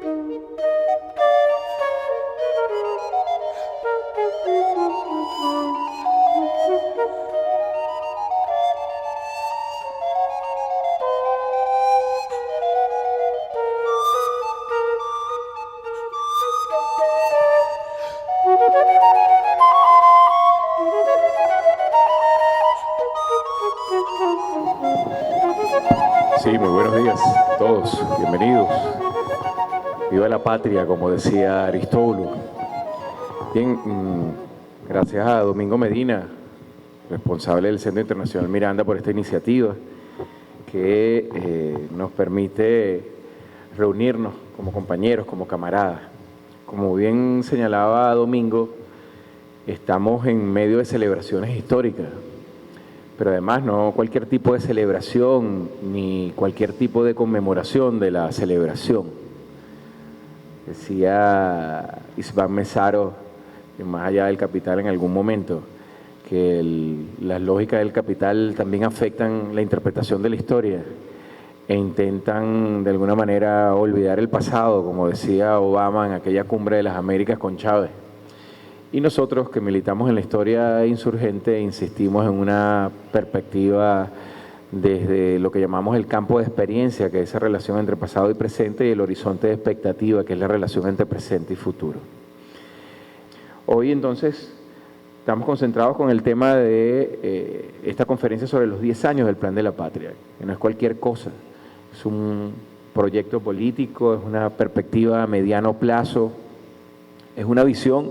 Sí, muy buenos días a todos, bienvenidos. Viva la patria, como decía Aristóbulo. Bien, gracias a Domingo Medina, responsable del Centro Internacional Miranda, por esta iniciativa que nos permite reunirnos como compañeros, como camaradas. Como bien señalaba Domingo, estamos en medio de celebraciones históricas, pero además no cualquier tipo de celebración ni cualquier tipo de conmemoración de la celebración. Decía Isván Mesaro, que más allá del capital en algún momento, que las lógicas del capital también afectan la interpretación de la historia e intentan de alguna manera olvidar el pasado, como decía Obama en aquella cumbre de las Américas con Chávez. Y nosotros que militamos en la historia insurgente insistimos en una perspectiva desde lo que llamamos el campo de experiencia, que es esa relación entre pasado y presente, y el horizonte de expectativa, que es la relación entre presente y futuro. Hoy entonces estamos concentrados con el tema de esta conferencia sobre los 10 años del Plan de la Patria, que no es cualquier cosa, es un proyecto político, es una perspectiva a mediano plazo, es una visión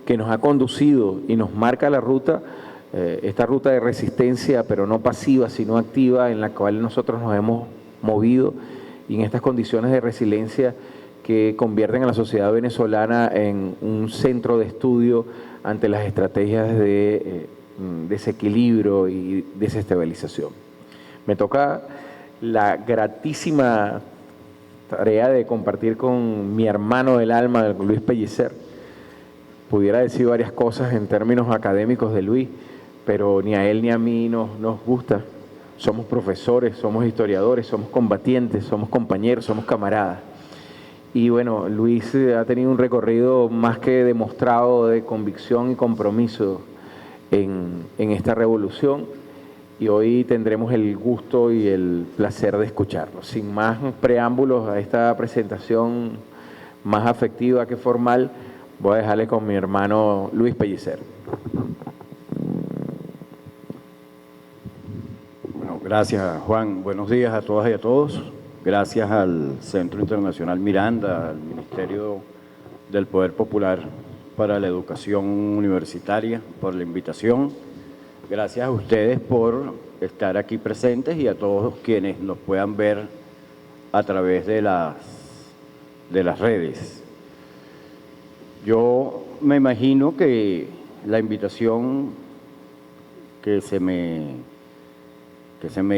que nos ha conducido y nos marca la ruta, esta ruta de resistencia, pero no pasiva, sino activa, en la cual nosotros nos hemos movido, y en estas condiciones de resiliencia que convierten a la sociedad venezolana en un centro de estudio ante las estrategias de desequilibrio y desestabilización. Me toca la gratísima tarea de compartir con mi hermano del alma, Luis Pellicer. Pudiera decir varias cosas en términos académicos de Luis, pero ni a él ni a mí nos gusta. Somos profesores, somos historiadores, somos combatientes, somos compañeros, somos camaradas. Y bueno, Luis ha tenido un recorrido más que demostrado de convicción y compromiso en esta revolución, y hoy tendremos el gusto y el placer de escucharlo. Sin más preámbulos a esta presentación más afectiva que formal, voy a dejarle con mi hermano Luis Pellicer. Bueno, gracias, Juan. Buenos días a todas y a todos. Gracias al Centro Internacional Miranda, al Ministerio del Poder Popular para la Educación Universitaria, por la invitación. Gracias a ustedes por estar aquí presentes y a todos quienes nos puedan ver a través de las redes. Yo me imagino que la invitación que se me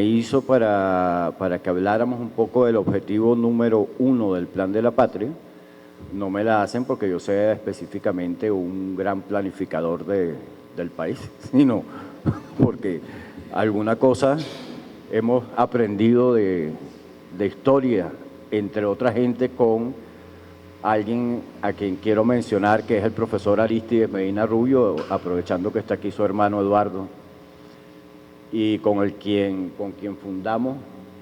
hizo para que habláramos un poco del objetivo número 1 del Plan de la Patria, no me la hacen porque yo sea específicamente un gran planificador del país, sino porque alguna cosa hemos aprendido de historia, entre otra gente, con alguien a quien quiero mencionar, que es el profesor Aristides Medina Rubio, aprovechando que está aquí su hermano Eduardo, y con quien fundamos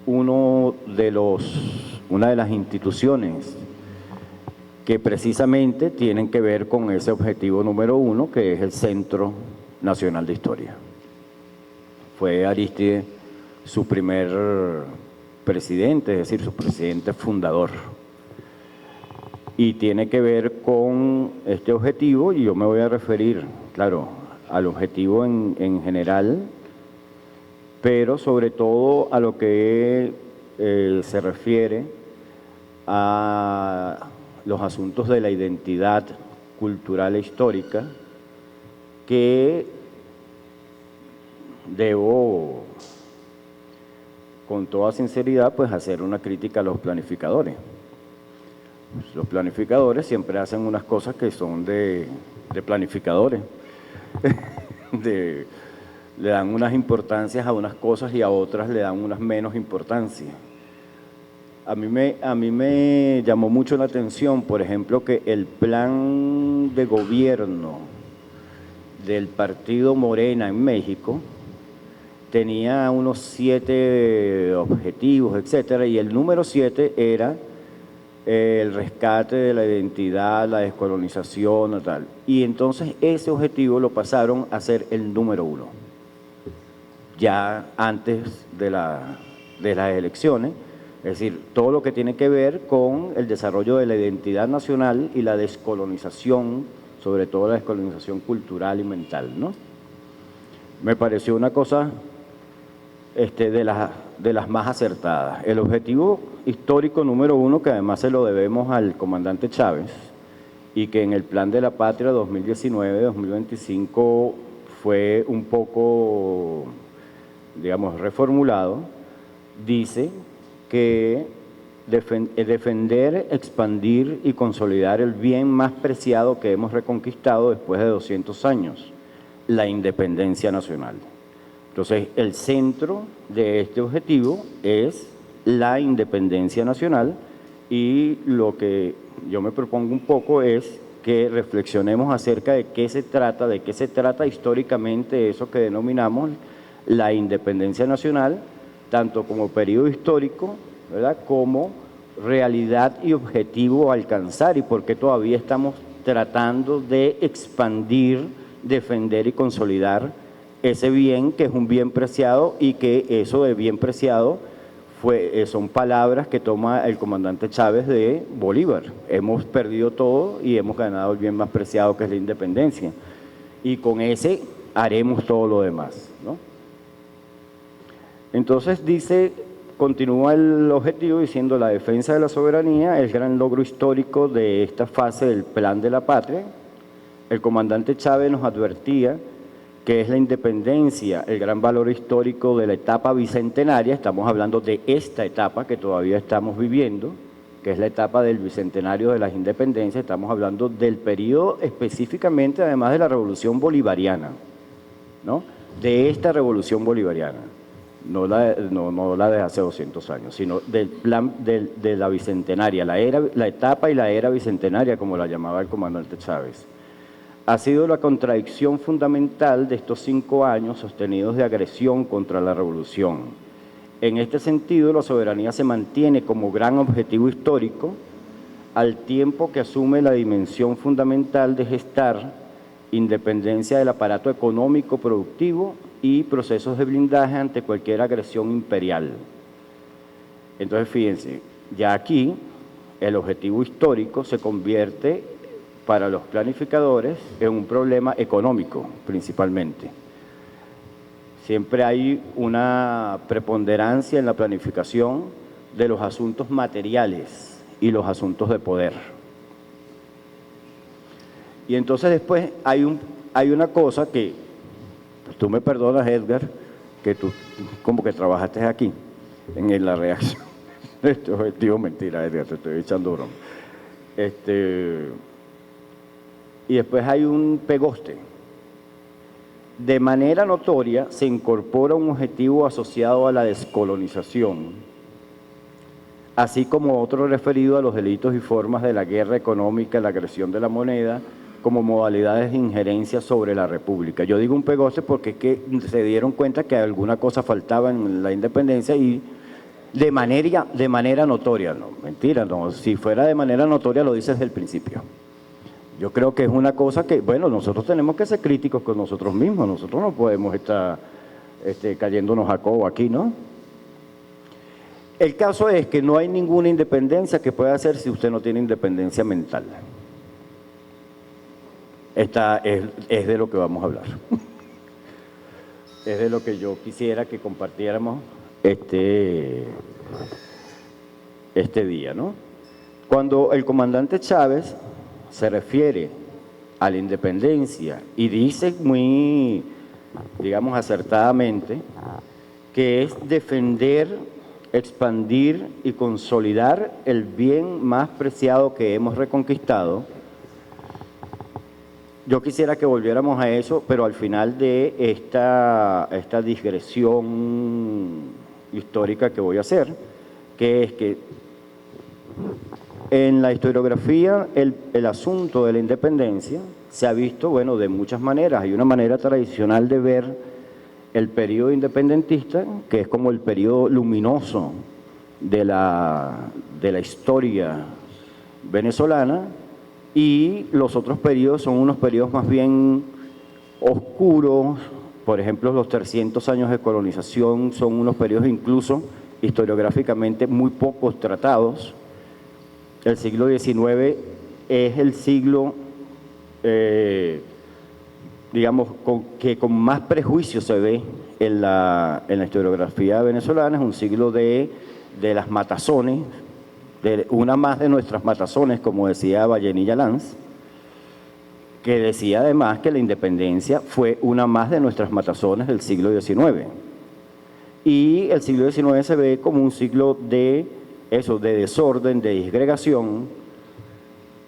una de las instituciones que precisamente tienen que ver con ese objetivo número 1, que es el Centro Nacional de Historia. Fue Aristides su primer presidente, es decir, su presidente fundador. Y tiene que ver con este objetivo, y yo me voy a referir, claro, al objetivo en general, pero sobre todo a lo que se refiere a los asuntos de la identidad cultural e histórica, que debo, con toda sinceridad, pues hacer una crítica a los planificadores. Los planificadores siempre hacen unas cosas que son de planificadores, le dan unas importancias a unas cosas y a otras le dan unas menos importancias. A mí me llamó mucho la atención, por ejemplo, que el plan de gobierno del partido Morena en México tenía unos 7 objetivos, etcétera, y el número 7 era el rescate de la identidad, la descolonización o tal. Y entonces ese objetivo lo pasaron a ser el número 1, ya antes de las elecciones. Es decir, todo lo que tiene que ver con el desarrollo de la identidad nacional y la descolonización, sobre todo la descolonización cultural y mental, ¿no? Me pareció una cosa de las más acertadas. El objetivo histórico número 1, que además se lo debemos al comandante Chávez, y que en el Plan de la Patria 2019-2025 fue un poco, digamos, reformulado, dice que defender, expandir y consolidar el bien más preciado que hemos reconquistado después de 200 años, la independencia nacional. Entonces, el centro de este objetivo es la independencia nacional, y lo que yo me propongo un poco es que reflexionemos acerca de qué se trata históricamente eso que denominamos la independencia nacional, tanto como periodo histórico, ¿verdad?, como realidad y objetivo a alcanzar, y por qué todavía estamos tratando de expandir, defender y consolidar ese bien que es un bien preciado, y que eso de bien preciado son palabras que toma el comandante Chávez de Bolívar. Hemos perdido todo y hemos ganado el bien más preciado, que es la independencia, y con ese haremos todo lo demás, ¿no? Entonces continúa el objetivo diciendo: la defensa de la soberanía es el gran logro histórico de esta fase del Plan de la Patria. El comandante Chávez nos advertía que es la independencia el gran valor histórico de la etapa bicentenaria. Estamos hablando de esta etapa que todavía estamos viviendo, que es la etapa del bicentenario de las independencias. Estamos hablando del periodo específicamente, además de la revolución bolivariana, ¿no?, de esta revolución bolivariana. No la de hace 200 años, sino del plan de la bicentenaria, la etapa y la era bicentenaria, como la llamaba el comandante Chávez. Ha sido la contradicción fundamental de estos 5 años sostenidos de agresión contra la revolución. En este sentido, la soberanía se mantiene como gran objetivo histórico, al tiempo que asume la dimensión fundamental de gestar independencia del aparato económico productivo y procesos de blindaje ante cualquier agresión imperial. Entonces, fíjense, ya aquí el objetivo histórico se convierte para los planificadores en un problema económico, principalmente. Siempre hay una preponderancia en la planificación de los asuntos materiales y los asuntos de poder. Y entonces después hay una cosa que, tú me perdonas, Edgar, que tú como que trabajaste aquí, en la reacción de este objetivo. Mentira, Edgar, te estoy echando broma. Y después hay un pegoste. De manera notoria se incorpora un objetivo asociado a la descolonización, así como otro referido a los delitos y formas de la guerra económica, la agresión de la moneda, como modalidades de injerencia sobre la República. Yo digo un pegoste porque es que se dieron cuenta que alguna cosa faltaba en la independencia, y de manera notoria. No, mentira, no. Si fuera de manera notoria lo dices desde el principio. Yo creo que es una cosa que, bueno, nosotros tenemos que ser críticos con nosotros mismos. Nosotros no podemos estar cayéndonos a cobo aquí, ¿no? El caso es que no hay ninguna independencia que pueda hacer si usted no tiene independencia mental. Esta es de lo que vamos a hablar. Es de lo que yo quisiera que compartiéramos este día, ¿no? Cuando el comandante Chávez se refiere a la independencia y dice muy, digamos, acertadamente que es defender, expandir y consolidar el bien más preciado que hemos reconquistado, yo quisiera que volviéramos a eso, pero al final de esta digresión histórica que voy a hacer, que es que En la historiografía, el asunto de la independencia se ha visto, bueno, de muchas maneras. Hay una manera tradicional de ver el periodo independentista, que es como el periodo luminoso de la historia venezolana, y los otros periodos son unos periodos más bien oscuros. Por ejemplo, los 300 años de colonización son unos periodos incluso historiográficamente muy pocos tratados. El siglo XIX es el siglo, digamos, que con más prejuicio se ve en la historiografía venezolana. Es un siglo de las matazones, de una más de nuestras matazones, como decía Vallenilla Lanz, que decía además que la independencia fue una más de nuestras matazones del siglo XIX. Y el siglo XIX se ve como un siglo de eso, de desorden, de disgregación,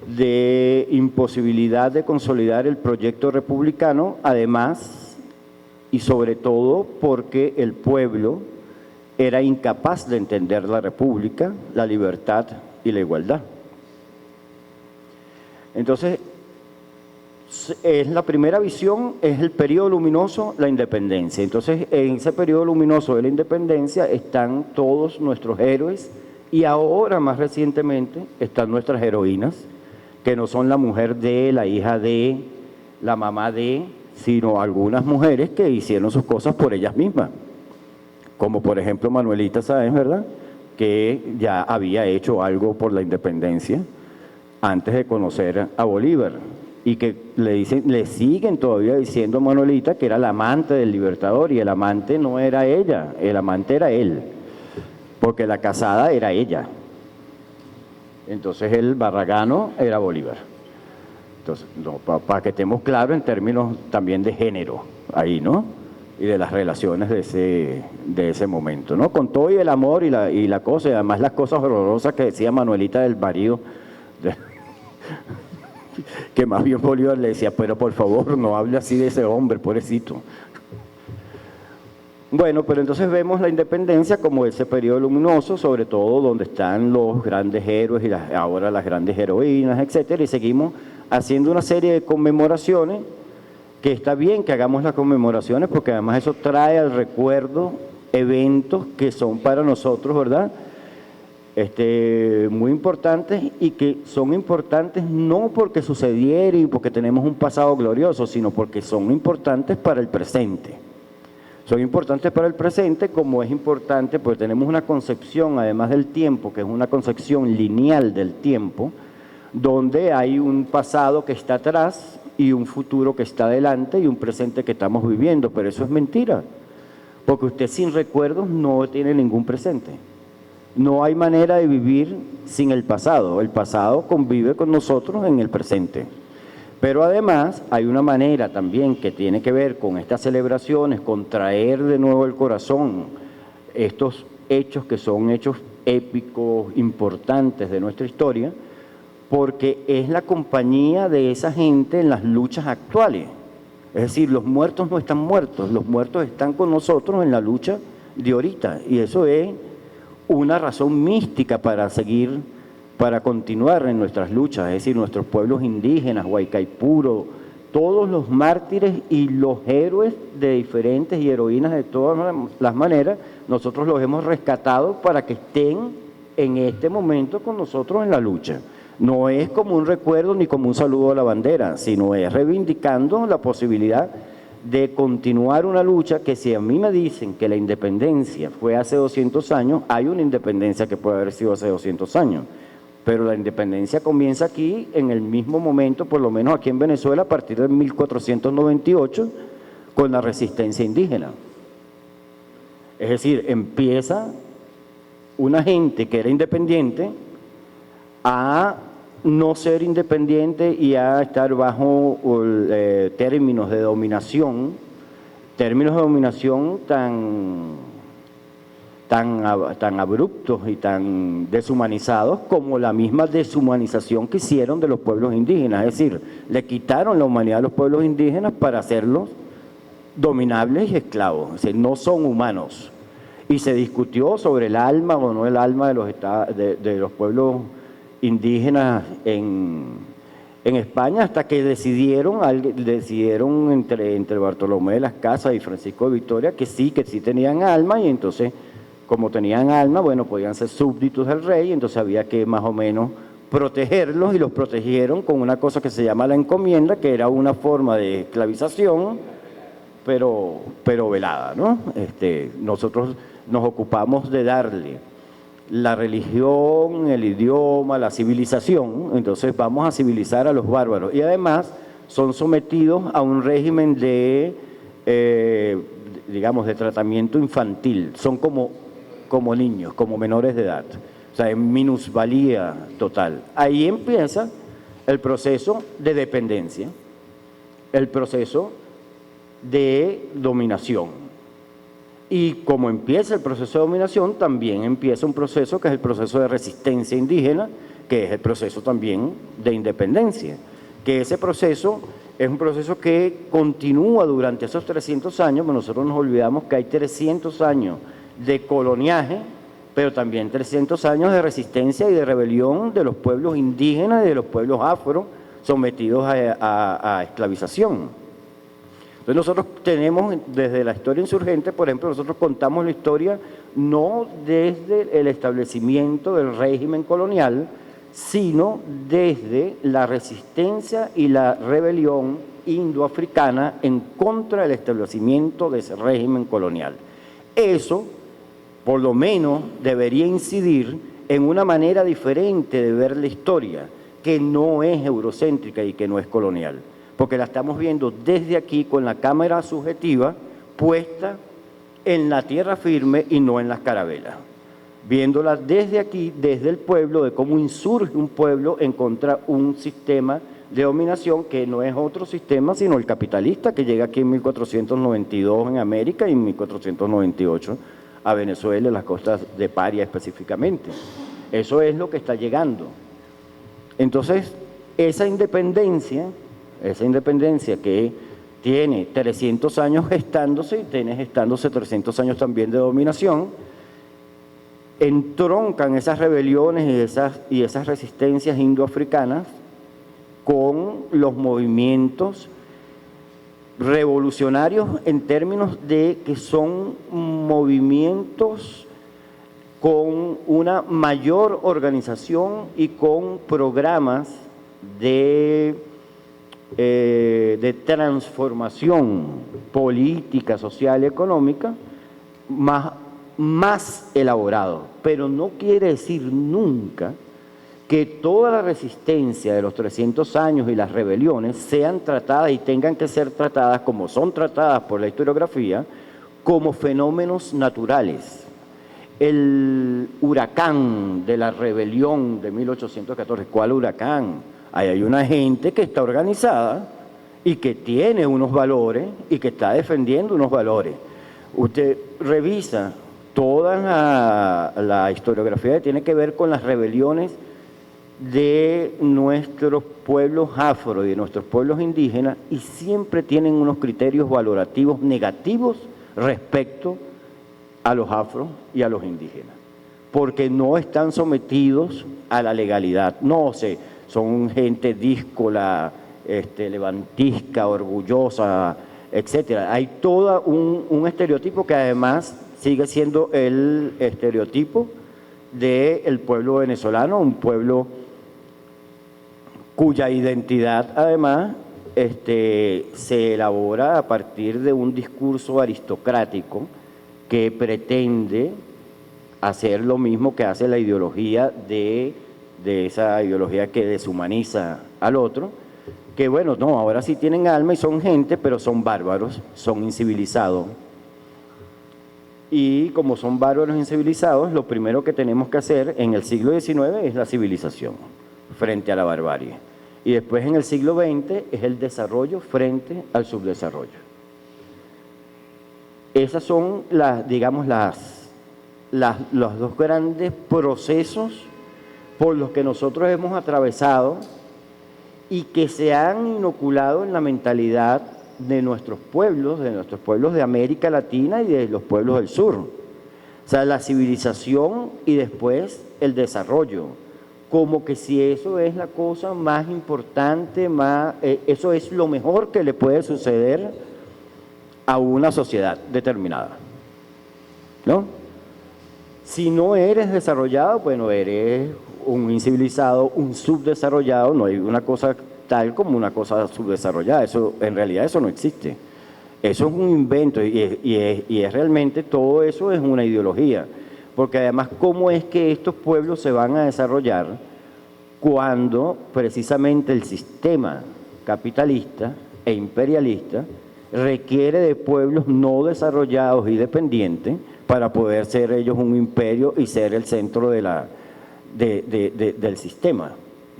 de imposibilidad de consolidar el proyecto republicano, además y sobre todo porque el pueblo era incapaz de entender la república, la libertad y la igualdad. Entonces, es la primera visión, es el periodo luminoso, la independencia. Entonces, en ese periodo luminoso de la independencia están todos nuestros héroes y ahora, más recientemente, están nuestras heroínas, que no son la mujer de, la hija de, la mamá de, sino algunas mujeres que hicieron sus cosas por ellas mismas. Como por ejemplo Manuelita Sáenz, ¿verdad?, que ya había hecho algo por la independencia antes de conocer a Bolívar, y que le siguen todavía diciendo a Manuelita que era la amante del Libertador, y el amante no era ella, el amante era él, porque la casada era ella. Entonces el barragano era Bolívar. Entonces, no, para que estemos claros en términos también de género ahí, ¿no?, y de las relaciones de ese momento, ¿no? Con todo y el amor y la cosa, y además las cosas horrorosas que decía Manuelita del marido, que más bien Bolívar le decía, pero por favor no hable así de ese hombre, pobrecito. Bueno, pero entonces vemos la independencia como ese periodo luminoso, sobre todo donde están los grandes héroes y ahora las grandes heroínas, etcétera, y seguimos haciendo una serie de conmemoraciones, que está bien que hagamos las conmemoraciones, porque además eso trae al recuerdo eventos que son para nosotros, ¿verdad?, muy importantes, y que son importantes no porque sucedieron y porque tenemos un pasado glorioso, sino porque son importantes para el presente. Son importantes para el presente, como es importante, porque tenemos una concepción, además del tiempo, que es una concepción lineal del tiempo, donde hay un pasado que está atrás y un futuro que está adelante y un presente que estamos viviendo, pero eso es mentira, porque usted sin recuerdos no tiene ningún presente. No hay manera de vivir sin el pasado convive con nosotros en el presente. Pero además hay una manera también que tiene que ver con estas celebraciones, con traer de nuevo el corazón estos hechos que son hechos épicos, importantes de nuestra historia, porque es la compañía de esa gente en las luchas actuales. Es decir, los muertos no están muertos, los muertos están con nosotros en la lucha de ahorita, y eso es una razón mística para seguir, para continuar en nuestras luchas. Es decir, nuestros pueblos indígenas, Huaycaipuro, todos los mártires y los héroes de diferentes y heroínas de todas las maneras, nosotros los hemos rescatado para que estén en este momento con nosotros en la lucha. No es como un recuerdo ni como un saludo a la bandera, sino es reivindicando la posibilidad de continuar una lucha que, si a mí me dicen que la independencia fue hace 200 años, hay una independencia que puede haber sido hace 200 años, pero la independencia comienza aquí en el mismo momento, por lo menos aquí en Venezuela, a partir de 1498, con la resistencia indígena. Es decir, empieza una gente que era independiente a no ser independiente y a estar bajo términos de dominación tan abruptos y tan deshumanizados como la misma deshumanización que hicieron de los pueblos indígenas. Es decir, le quitaron la humanidad a los pueblos indígenas para hacerlos dominables y esclavos. Es decir, no son humanos. Y se discutió sobre el alma o no el alma de los pueblos indígenas en España, hasta que decidieron entre Bartolomé de las Casas y Francisco de Victoria que sí tenían alma, y entonces, como tenían alma, bueno, podían ser súbditos del rey, entonces había que más o menos protegerlos, y los protegieron con una cosa que se llama la encomienda, que era una forma de esclavización, pero velada, ¿no? Nosotros nos ocupamos de darle la religión, el idioma, la civilización, entonces vamos a civilizar a los bárbaros, y además son sometidos a un régimen de, digamos, de tratamiento infantil, son como niños, como menores de edad, o sea, en minusvalía total. Ahí empieza el proceso de dependencia, el proceso de dominación. Y como empieza el proceso de dominación, también empieza un proceso que es el proceso de resistencia indígena, que es el proceso también de independencia. Que ese proceso es un proceso que continúa durante esos 300 años, pero nosotros nos olvidamos que hay 300 años de coloniaje, pero también 300 años de resistencia y de rebelión de los pueblos indígenas y de los pueblos afro sometidos a esclavización. Entonces nosotros tenemos, desde la historia insurgente, por ejemplo, nosotros contamos la historia no desde el establecimiento del régimen colonial, sino desde la resistencia y la rebelión indoafricana en contra del establecimiento de ese régimen colonial. Eso, por lo menos, debería incidir en una manera diferente de ver la historia, que no es eurocéntrica y que no es colonial, porque la estamos viendo desde aquí con la cámara subjetiva puesta en la tierra firme y no en las carabelas. Viéndola desde aquí, desde el pueblo, de cómo insurge un pueblo en contra de un sistema de dominación que no es otro sistema sino el capitalista, que llega aquí en 1492 en América y en 1498 a Venezuela, en las costas de Paria específicamente. Eso es lo que está llegando. Entonces, esa independencia que tiene 300 años gestándose y tiene gestándose 300 años también de dominación, entroncan esas rebeliones y esas resistencias indoafricanas con los movimientos revolucionarios en términos de que son movimientos con una mayor organización y con programas de transformación política, social y económica más elaborado. Pero no quiere decir nunca que toda la resistencia de los 300 años y las rebeliones sean tratadas y tengan que ser tratadas, como son tratadas por la historiografía, como fenómenos naturales. El huracán de la rebelión de 1814, ¿cuál huracán? Ahí hay una gente que está organizada y que tiene unos valores y que está defendiendo unos valores. Usted revisa toda la historiografía que tiene que ver con las rebeliones de nuestros pueblos afro y de nuestros pueblos indígenas, y siempre tienen unos criterios valorativos negativos respecto a los afro y a los indígenas, porque no están sometidos a la legalidad. No sé, son gente díscola, levantisca, orgullosa, etcétera. Hay todo un estereotipo que además sigue siendo el estereotipo del pueblo venezolano, un pueblo cuya identidad además se elabora a partir de un discurso aristocrático que pretende hacer lo mismo que hace la ideología de esa ideología que deshumaniza al otro, que bueno, no, ahora sí tienen alma y son gente, pero son bárbaros, son incivilizados. Y como son bárbaros incivilizados, lo primero que tenemos que hacer en el siglo XIX es la civilización frente a la barbarie. Y después en el siglo XX es el desarrollo frente al subdesarrollo. Esas son los dos grandes procesos por los que nosotros hemos atravesado y que se han inoculado en la mentalidad de nuestros pueblos de América Latina y de los pueblos del sur. O sea, la civilización y después el desarrollo. como que si eso es la cosa más importante, eso es lo mejor que le puede suceder a una sociedad determinada, ¿no? Si no eres desarrollado, bueno, eres un incivilizado, un subdesarrollado, no hay una cosa tal como una cosa subdesarrollada, eso, en realidad eso no existe. Eso es un invento y es realmente todo eso es una ideología. Porque además, ¿cómo es que estos pueblos se van a desarrollar cuando precisamente el sistema capitalista e imperialista requiere de pueblos no desarrollados y dependientes para poder ser ellos un imperio y ser el centro del sistema?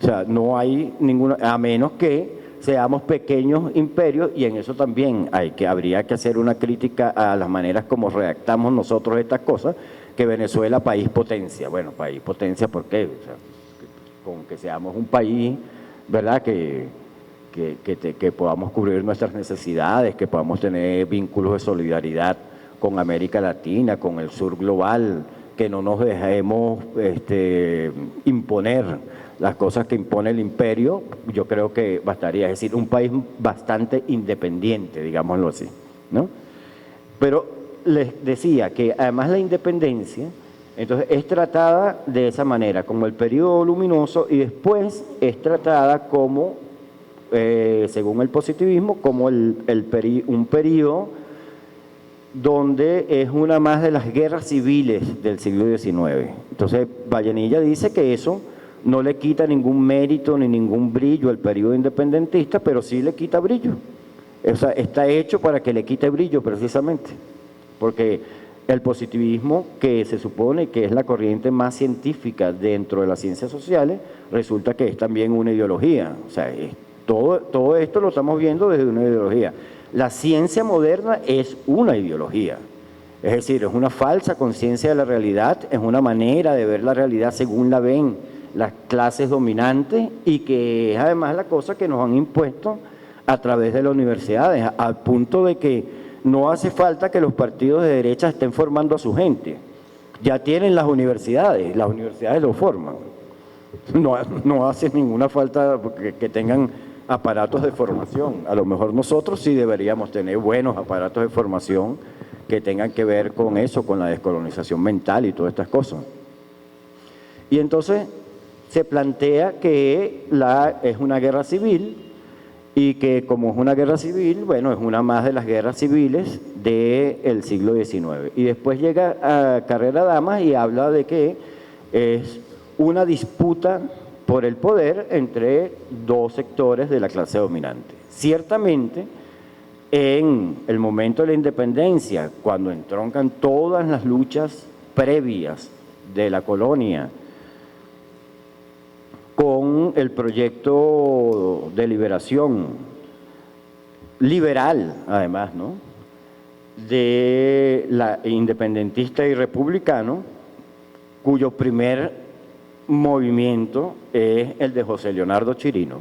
O sea, no hay ninguna, a menos que seamos pequeños imperios, y en eso también habría que hacer una crítica a las maneras como redactamos nosotros estas cosas, que Venezuela, país potencia. Bueno, país potencia, ¿por qué? O sea, con que seamos un país, ¿verdad?, que podamos cubrir nuestras necesidades, que podamos tener vínculos de solidaridad con América Latina, con el sur global, que no nos dejemos imponer las cosas que impone el imperio, yo creo que bastaría. Es decir, un país bastante independiente, digámoslo así, ¿no? Pero les decía que además la independencia, entonces, es tratada de esa manera, como el periodo luminoso, y después es tratada como, según el positivismo, como un periodo donde es una más de las guerras civiles del siglo XIX. Entonces, Vallenilla dice que eso no le quita ningún mérito ni ningún brillo al periodo independentista, pero sí le quita brillo. O sea, está hecho para que le quite brillo precisamente, porque el positivismo, que se supone que es la corriente más científica dentro de las ciencias sociales, resulta que es también una ideología. O sea, todo esto lo estamos viendo desde una ideología. La ciencia moderna es una ideología. Es decir, es una falsa conciencia de la realidad, es una manera de ver la realidad según la ven las clases dominantes, y que es además la cosa que nos han impuesto a través de las universidades, al punto de que no hace falta que los partidos de derecha estén formando a su gente. Ya tienen las universidades lo forman. No hace ninguna falta que tengan aparatos de formación. A lo mejor nosotros sí deberíamos tener buenos aparatos de formación que tengan que ver con eso, con la descolonización mental y todas estas cosas. Y entonces se plantea que es una guerra civil, y que como es una guerra civil, bueno, es una más de las guerras civiles del siglo XIX. Y después llega a Carrera Damas y habla de que es una disputa por el poder entre dos sectores de la clase dominante. Ciertamente, en el momento de la independencia, cuando entroncan todas las luchas previas de la colonia con el proyecto de liberación liberal, además, ¿no?, de la independentista y republicano, cuyo primer movimiento es el de José Leonardo Chirino,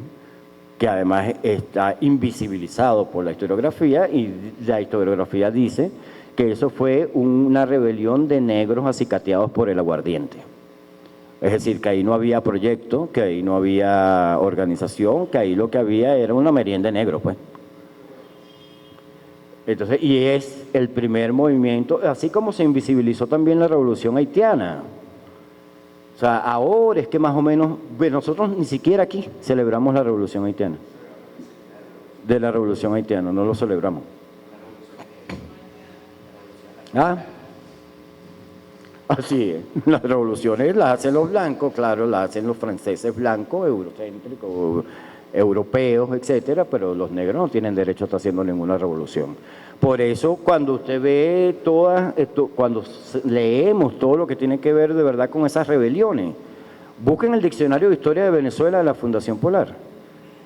que además está invisibilizado por la historiografía, y la historiografía dice que eso fue una rebelión de negros acicateados por el aguardiente. Es decir, que ahí no había proyecto, que ahí no había organización, que ahí lo que había era una merienda de negro, pues. Entonces, y es el primer movimiento, así como se invisibilizó también la revolución haitiana. O sea, ahora es que más o menos, bueno, nosotros ni siquiera aquí celebramos la revolución haitiana. De la revolución haitiana, no lo celebramos. ¿Ah? Así es. Las revoluciones las hacen los blancos, claro, las hacen los franceses blancos, eurocéntricos, europeos, etcétera, pero los negros no tienen derecho a estar haciendo ninguna revolución. Por eso, cuando usted ve cuando leemos todo lo que tiene que ver de verdad con esas rebeliones, busquen el diccionario de historia de Venezuela de la Fundación Polar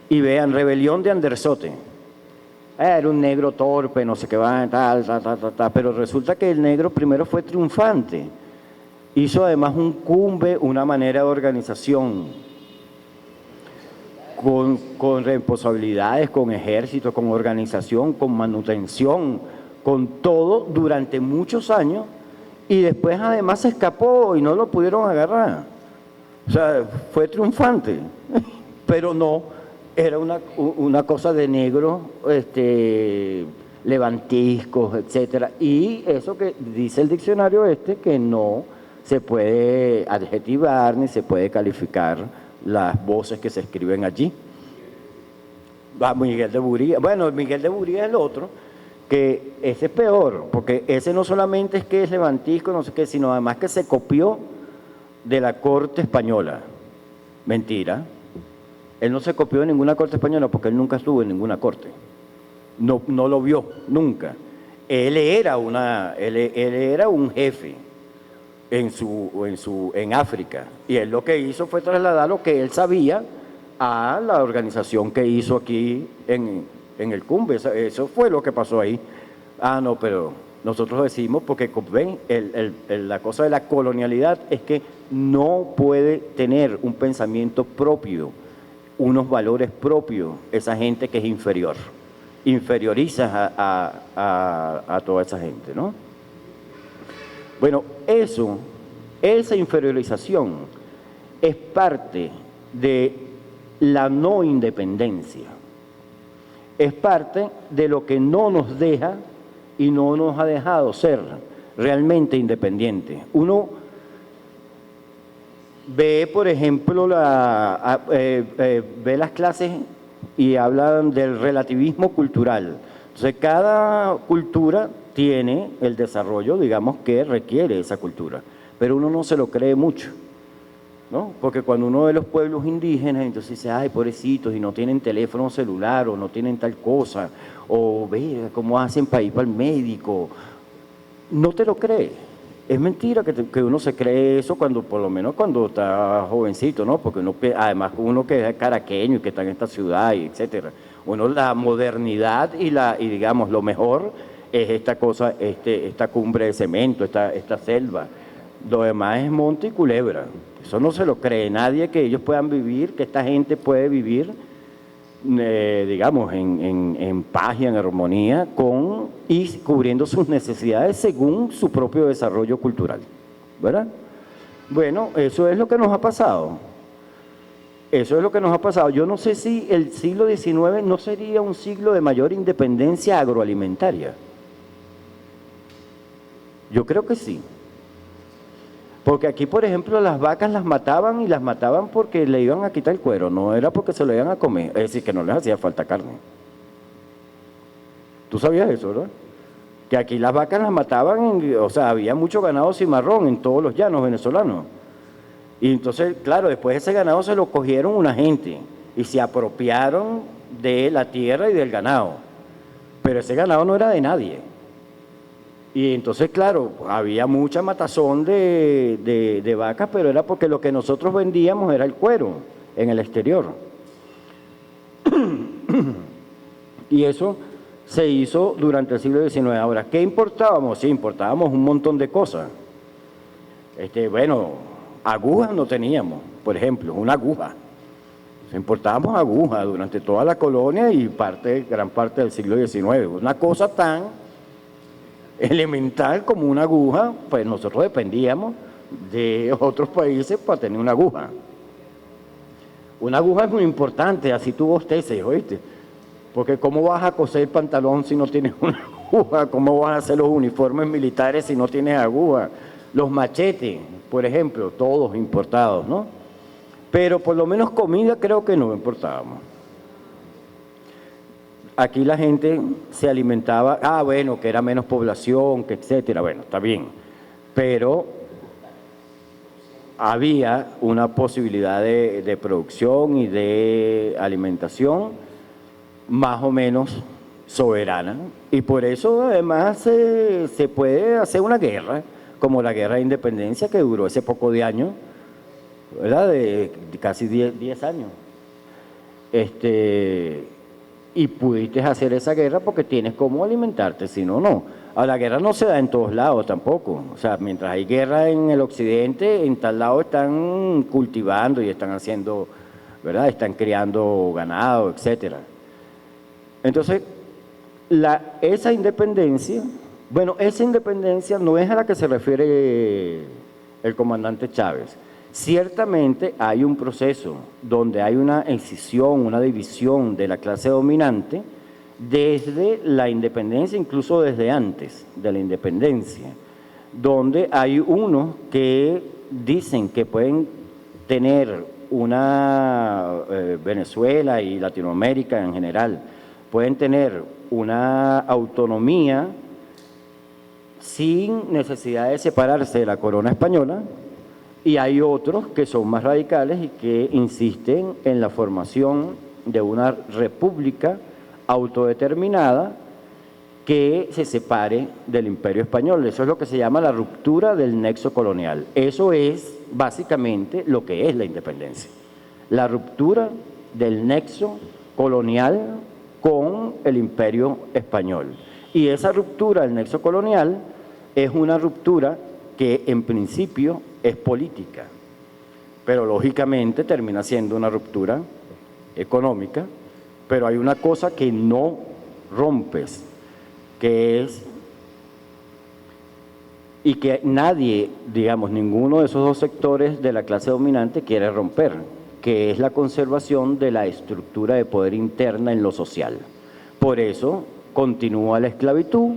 y vean rebelión de Andersote. Era un negro torpe, no sé qué va, tal, pero resulta que el negro primero fue triunfante. Hizo además un cumbe, una manera de organización, con responsabilidades, con ejército, con organización, con manutención, con todo durante muchos años, y después además se escapó y no lo pudieron agarrar. O sea, fue triunfante, pero no, era una cosa de negro, levantiscos, etcétera. Y eso que dice el diccionario que no se puede adjetivar ni se puede calificar las voces que se escriben allí. Va Miguel de Buría. Bueno, Miguel de Buría es el otro, que ese es peor, porque ese no solamente es que es levantisco, no sé qué, sino además que se copió de la corte española. Mentira. Él no se copió de ninguna corte española porque él nunca estuvo en ninguna corte. No, no lo vio, nunca. Él era un jefe en África. Y él lo que hizo fue trasladar lo que él sabía a la organización que hizo aquí en el CUMBE. Eso fue lo que pasó ahí. Ah, no, pero nosotros decimos, porque ven, la cosa de la colonialidad es que no puede tener un pensamiento propio, unos valores propios, esa gente que es inferior. Inferioriza a toda esa gente, ¿no? Bueno, esa inferiorización es parte de la no independencia. Es parte de lo que no nos deja y no nos ha dejado ser realmente independientes. Uno ve, por ejemplo, ve las clases y hablan del relativismo cultural. Entonces, cada cultura tiene el desarrollo, digamos, que requiere esa cultura, pero uno no se lo cree mucho, ¿no? Porque cuando uno ve los pueblos indígenas, entonces dice, ay, pobrecitos, y no tienen teléfono celular, o no tienen tal cosa, o ve cómo hacen para ir para el médico. No te lo crees. Es mentira que uno se cree eso cuando, por lo menos cuando está jovencito, ¿no? Porque uno, además uno que es caraqueño y que está en esta ciudad, y etcétera. Uno, la modernidad y digamos, lo mejor es esta cosa, esta cumbre de cemento, esta selva. Lo demás es monte y culebra. Eso no se lo cree nadie, que ellos puedan vivir, que esta gente puede vivir, digamos, en paz y en armonía y cubriendo sus necesidades según su propio desarrollo cultural, ¿verdad? Bueno, eso es lo que nos ha pasado. Eso es lo que nos ha pasado. Yo no sé si el siglo XIX no sería un siglo de mayor independencia agroalimentaria. Yo creo que sí. Porque aquí, por ejemplo, las vacas las mataban, y las mataban porque le iban a quitar el cuero, no era porque se lo iban a comer, es decir, que no les hacía falta carne. ¿Tú sabías eso, verdad? Que aquí las vacas las mataban, o sea, había mucho ganado cimarrón en todos los llanos venezolanos. Y entonces, claro, después ese ganado se lo cogieron una gente y se apropiaron de la tierra y del ganado. Pero ese ganado no era de nadie. Y entonces, claro, había mucha matazón de vacas, pero era porque lo que nosotros vendíamos era el cuero en el exterior. Y eso se hizo durante el siglo XIX. Ahora, ¿qué importábamos? Sí, importábamos un montón de cosas. Bueno, agujas no teníamos, por ejemplo, una aguja. Importábamos agujas durante toda la colonia y gran parte del siglo XIX. Una cosa tan elemental como una aguja, pues nosotros dependíamos de otros países para tener una aguja. Una aguja es muy importante, así tú bosteces, ¿oíste? Porque ¿cómo vas a coser el pantalón si no tienes una aguja? ¿Cómo vas a hacer los uniformes militares si no tienes aguja? Los machetes, por ejemplo, todos importados, ¿no? Pero por lo menos comida creo que no importábamos. Aquí la gente se alimentaba, bueno, que era menos población, que etcétera, bueno, está bien, pero había una posibilidad de producción y de alimentación más o menos soberana, y por eso además se puede hacer una guerra, como la guerra de independencia que duró ese poco de años, ¿verdad? De casi 10 años. Y pudiste hacer esa guerra porque tienes cómo alimentarte, si no, no. Ahora, la guerra no se da en todos lados tampoco. O sea, mientras hay guerra en el occidente, en tal lado están cultivando y están haciendo, ¿verdad? Están criando ganado, etcétera. Entonces, esa independencia, bueno, esa independencia no es a la que se refiere el comandante Chávez. Ciertamente hay un proceso donde hay una escisión, una división de la clase dominante desde la independencia, incluso desde antes de la independencia, donde hay unos que dicen que pueden tener una, Venezuela y Latinoamérica en general, pueden tener una autonomía sin necesidad de separarse de la corona española, y hay otros que son más radicales y que insisten en la formación de una república autodeterminada que se separe del Imperio Español. Eso es lo que se llama la ruptura del nexo colonial. Eso es básicamente lo que es la independencia. La ruptura del nexo colonial con el Imperio Español. Y esa ruptura del nexo colonial es una ruptura que en principio es política, pero lógicamente termina siendo una ruptura económica, pero hay una cosa que no rompes, que es, y que nadie, digamos, ninguno de esos dos sectores de la clase dominante quiere romper, que es la conservación de la estructura de poder interna en lo social. Por eso continúa la esclavitud,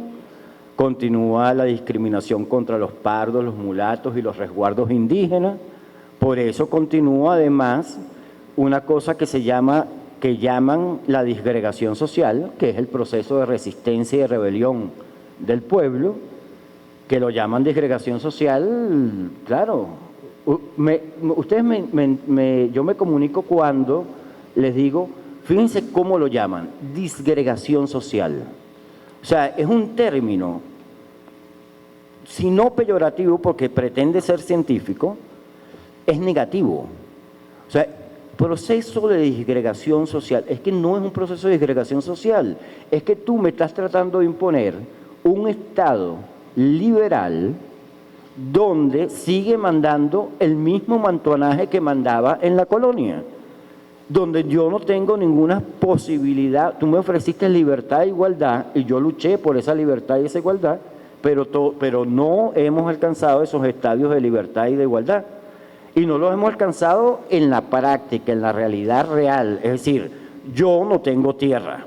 continúa la discriminación contra los pardos, los mulatos y los resguardos indígenas. Por eso continúa además una cosa que llaman la disgregación social, que es el proceso de resistencia y de rebelión del pueblo, que lo llaman disgregación social. Claro, yo me comunico cuando les digo, fíjense cómo lo llaman, disgregación social. O sea, es un término, si no peyorativo porque pretende ser científico, es negativo. O sea, proceso de disgregación social, es que no es un proceso de disgregación social, es que tú me estás tratando de imponer un Estado liberal donde sigue mandando el mismo mantonaje que mandaba en la colonia, donde yo no tengo ninguna posibilidad. Tú me ofreciste libertad e igualdad y yo luché por esa libertad y esa igualdad, pero no hemos alcanzado esos estadios de libertad y de igualdad. Y no los hemos alcanzado en la práctica, en la realidad real. Es decir, yo no tengo tierra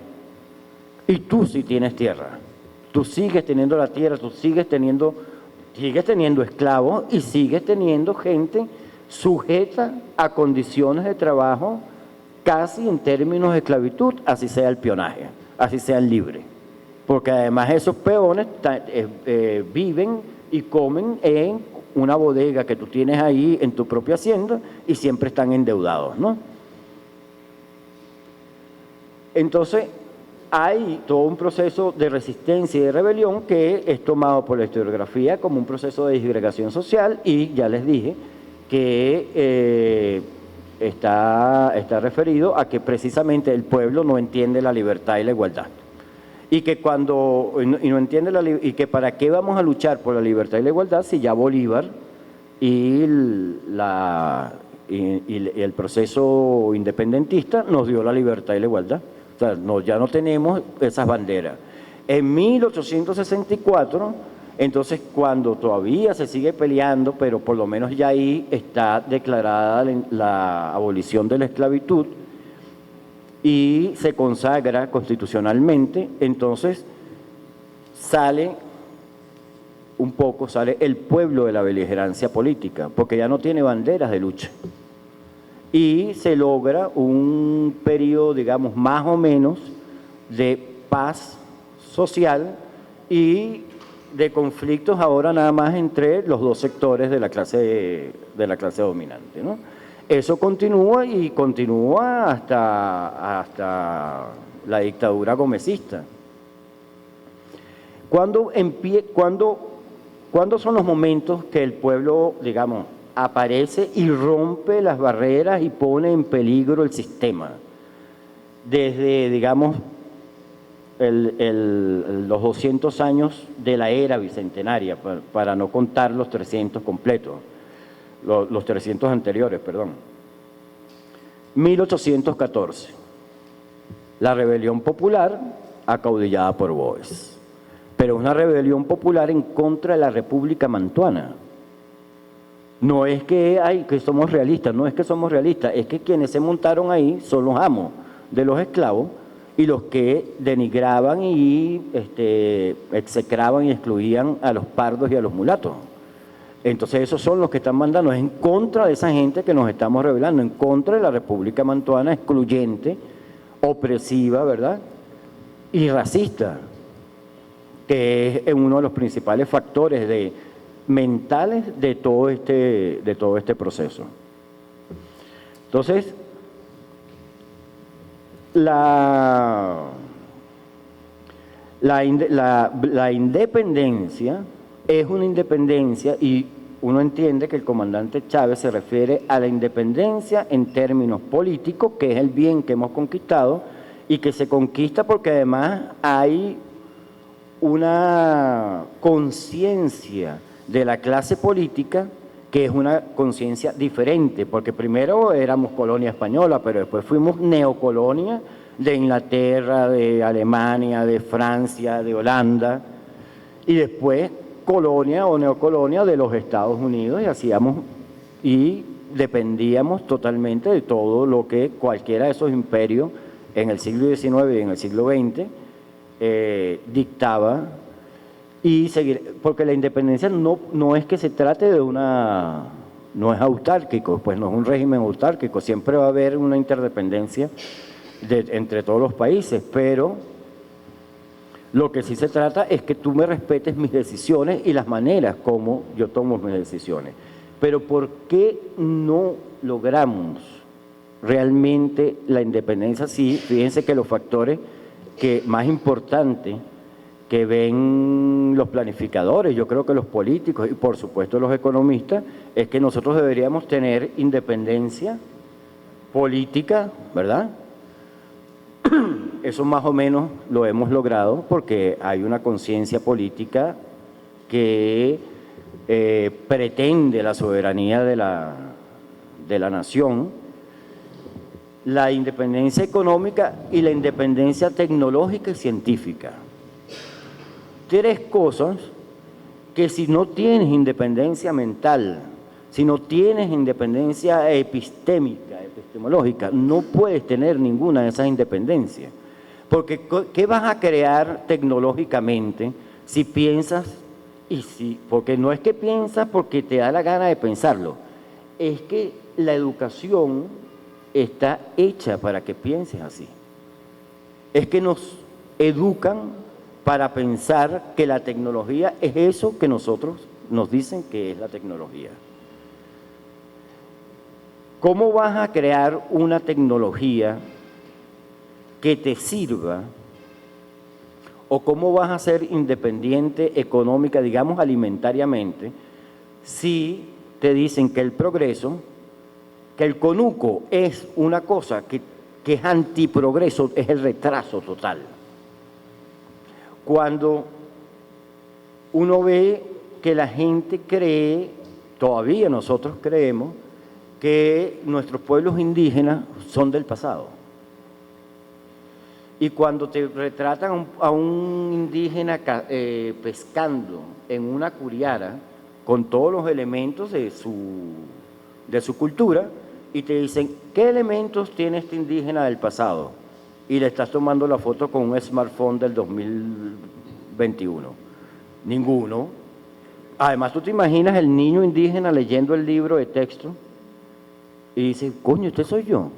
y tú sí tienes tierra. Tú sigues teniendo la tierra, tú sigues teniendo esclavos y sigues teniendo gente sujeta a condiciones de trabajo casi en términos de esclavitud, así sea el peonaje, así sean libres. Porque además esos peones viven y comen en una bodega que tú tienes ahí en tu propia hacienda y siempre están endeudados, ¿no? Entonces, hay todo un proceso de resistencia y de rebelión que es tomado por la historiografía como un proceso de disgregación social, y ya les dije que está referido a que precisamente el pueblo no entiende la libertad y la igualdad. Y que y que para qué vamos a luchar por la libertad y la igualdad si ya Bolívar y el proceso independentista nos dio la libertad y la igualdad. O sea, ya no tenemos esas banderas. En 1864, entonces, cuando todavía se sigue peleando, pero por lo menos ya ahí está declarada la abolición de la esclavitud y se consagra constitucionalmente, entonces sale el pueblo de la beligerancia política, porque ya no tiene banderas de lucha. Y se logra un periodo, digamos, más o menos de paz social y de conflictos ahora nada más entre los dos sectores de la clase dominante, ¿no? Eso continúa y continúa hasta la dictadura gomecista. ¿Cuándo son los momentos que el pueblo, digamos, aparece y rompe las barreras y pone en peligro el sistema? Desde, digamos, los 200 años de la era bicentenaria, para no contar los 300 completos, los 300 anteriores, perdón. 1814, la rebelión popular acaudillada por Boves, pero una rebelión popular en contra de la República Mantuana. No es que, ay, que somos realistas, no es que somos realistas, es que quienes se montaron ahí son los amos de los esclavos y los que denigraban y execraban y excluían a los pardos y a los mulatos. Entonces esos son los que están mandando, es en contra de esa gente que nos estamos rebelando, en contra de la República Mantuana excluyente, opresiva, ¿verdad? Y racista, que es uno de los principales factores mentales de todo este proceso. Entonces, la independencia es una independencia y uno entiende que el comandante Chávez se refiere a la independencia en términos políticos, que es el bien que hemos conquistado y que se conquista porque además hay una conciencia de la clase política que es una conciencia diferente, porque primero éramos colonia española, pero después fuimos neocolonia de Inglaterra, de Alemania, de Francia, de Holanda, y después colonia o neocolonia de los Estados Unidos, y dependíamos totalmente de todo lo que cualquiera de esos imperios en el siglo XIX y en el siglo XX dictaba. Y seguir, porque la independencia no es que se trate de no es autárquico, pues no es un régimen autárquico, siempre va a haber una interdependencia entre todos los países, pero lo que sí se trata es que tú me respetes mis decisiones y las maneras como yo tomo mis decisiones. Pero ¿por qué no logramos realmente la independencia? Sí, fíjense que los factores más importantes que ven los planificadores, yo creo que los políticos y por supuesto los economistas, es que nosotros deberíamos tener independencia política, ¿verdad? Eso más o menos lo hemos logrado porque hay una conciencia política que pretende la soberanía de la nación, la independencia económica y la independencia tecnológica y científica. Tres cosas que si no tienes independencia mental, si no tienes independencia epistemológica, no puedes tener ninguna de esas independencias. Porque ¿qué vas a crear tecnológicamente si piensas porque no es que piensas porque te da la gana de pensarlo, es que la educación está hecha para que pienses así. Es que nos educan para pensar que la tecnología es eso que nosotros nos dicen que es la tecnología. ¿Cómo vas a crear una tecnología que te sirva? ¿O cómo vas a ser independiente económica, digamos alimentariamente, si te dicen que el progreso, que el conuco es una cosa que es antiprogreso, es el retraso total? Cuando uno ve que la gente cree, todavía nosotros creemos, que nuestros pueblos indígenas son del pasado. Y cuando te retratan a un indígena pescando en una curiara con todos los elementos de su cultura y te dicen, ¿qué elementos tiene este indígena del pasado? Y le estás tomando la foto con un smartphone del 2021. Ninguno. Además, tú te imaginas el niño indígena leyendo el libro de texto y dice, coño, usted soy yo.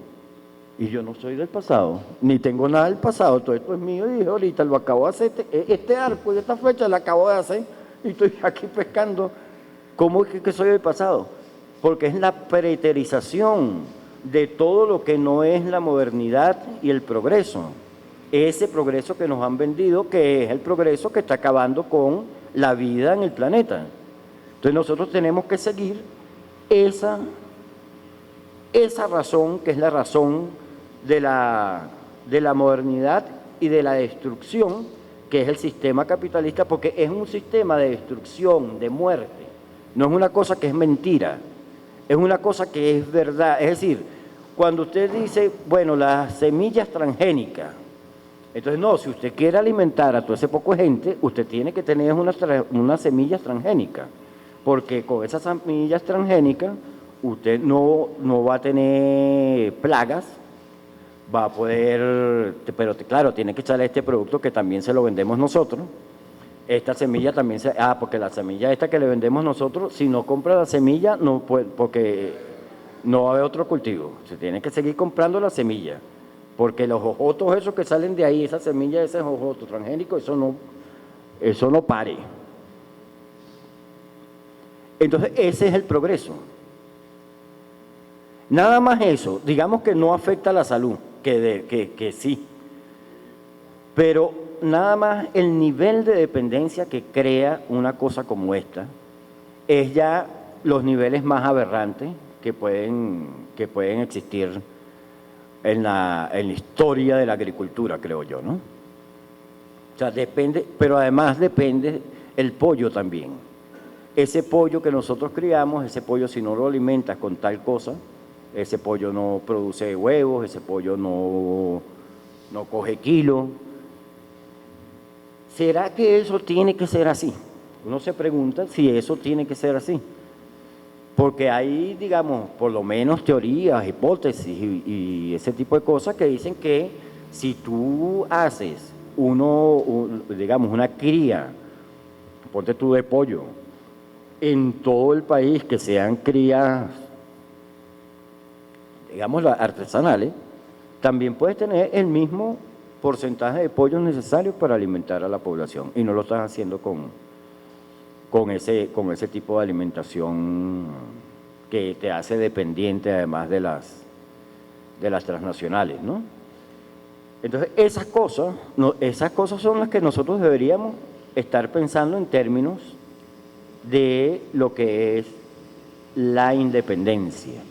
Y yo no soy del pasado, ni tengo nada del pasado, todo esto es mío y ahorita lo acabo de hacer, este arco y esta flecha la acabo de hacer y estoy aquí pescando. ¿Cómo es que soy del pasado? Porque es la preterización de todo lo que no es la modernidad y el progreso. Ese progreso que nos han vendido, que es el progreso que está acabando con la vida en el planeta. Entonces nosotros tenemos que seguir esa razón, que es la razón de la modernidad y de la destrucción, que es el sistema capitalista, porque es un sistema de destrucción, de muerte. No es una cosa que es mentira, es una cosa que es verdad. Es decir, cuando usted dice, bueno, las semillas transgénicas, entonces no, si usted quiere alimentar a todo ese poco de gente, usted tiene que tener unas semillas transgénicas. porque con esas semillas transgénicas usted no va a tener plagas, va a poder, pero claro, tiene que echarle este producto que también se lo vendemos nosotros. Esta semilla también porque la semilla esta que le vendemos nosotros, si no compra la semilla, no puede, porque no va a haber otro cultivo. Se tiene que seguir comprando la semilla, porque los jojotos esos que salen de ahí, esa semilla, ese jojoto transgénico, eso no pare. Entonces, ese es el progreso. Nada más eso, digamos que no afecta a la salud, que sí, pero nada más el nivel de dependencia que crea una cosa como esta es ya los niveles más aberrantes que pueden existir en la historia de la agricultura, creo yo, ¿no? O sea, depende, pero además depende el pollo también. Ese pollo que nosotros criamos, ese pollo si no lo alimentas con tal cosa, ese pollo no produce huevos, ese pollo no coge kilo. ¿Será que eso tiene que ser así? Uno se pregunta si eso tiene que ser así. Porque hay, digamos, por lo menos teorías, hipótesis y ese tipo de cosas que dicen que si tú haces digamos, una cría, ponte tú de pollo, en todo el país que sean crías, digamos, artesanales, también puedes tener el mismo porcentaje de pollos necesarios para alimentar a la población y no lo estás haciendo con ese tipo de alimentación que te hace dependiente además de las transnacionales, ¿no? Entonces esas cosas son las que nosotros deberíamos estar pensando en términos de lo que es la independencia.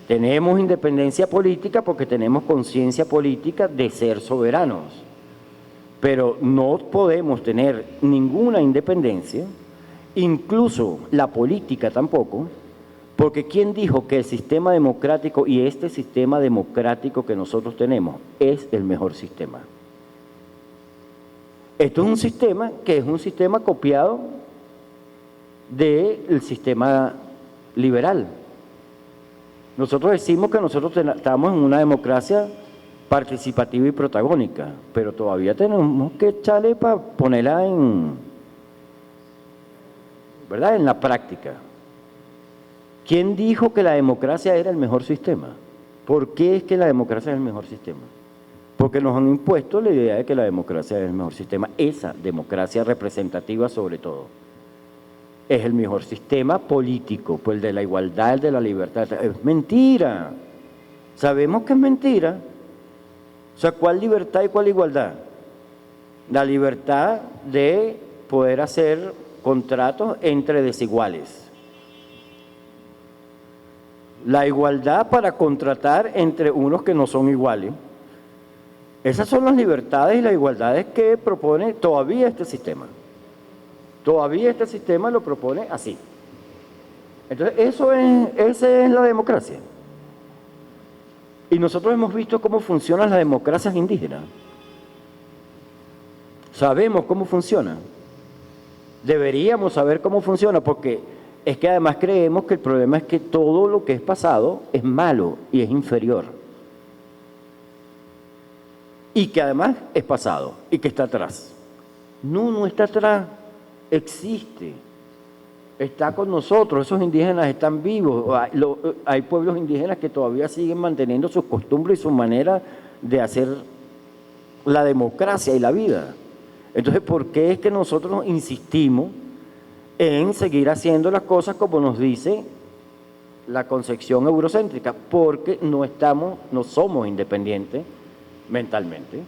Tenemos independencia política porque tenemos conciencia política de ser soberanos, pero no podemos tener ninguna independencia, incluso la política tampoco, porque ¿quién dijo que el sistema democrático y este sistema democrático que nosotros tenemos es el mejor sistema? Esto es un sistema que es un sistema copiado del sistema liberal. Nosotros decimos que nosotros estamos en una democracia participativa y protagónica, pero todavía tenemos que echarle para ponerla ¿verdad?, en la práctica. ¿Quién dijo que la democracia era el mejor sistema? ¿Por qué es que la democracia es el mejor sistema? Porque nos han impuesto la idea de que la democracia es el mejor sistema, esa democracia representativa sobre todo. Es el mejor sistema político, pues el de la igualdad, el de la libertad. Es mentira. Sabemos que es mentira. O sea, ¿cuál libertad y cuál igualdad? La libertad de poder hacer contratos entre desiguales. La igualdad para contratar entre unos que no son iguales. Esas son las libertades y las igualdades que propone todavía este sistema. Todavía este sistema lo propone así. Entonces, esa es la democracia. Y nosotros hemos visto cómo funcionan las democracias indígenas. Sabemos cómo funciona. Deberíamos saber cómo funciona, porque es que además creemos que el problema es que todo lo que es pasado es malo y es inferior. Y que además es pasado y que está atrás. No está atrás. Existe, está con nosotros, esos indígenas están vivos, hay pueblos indígenas que todavía siguen manteniendo sus costumbres y su manera de hacer la democracia y la vida. Entonces, ¿por qué es que nosotros insistimos en seguir haciendo las cosas como nos dice la concepción eurocéntrica? Porque no somos independientes mentalmente.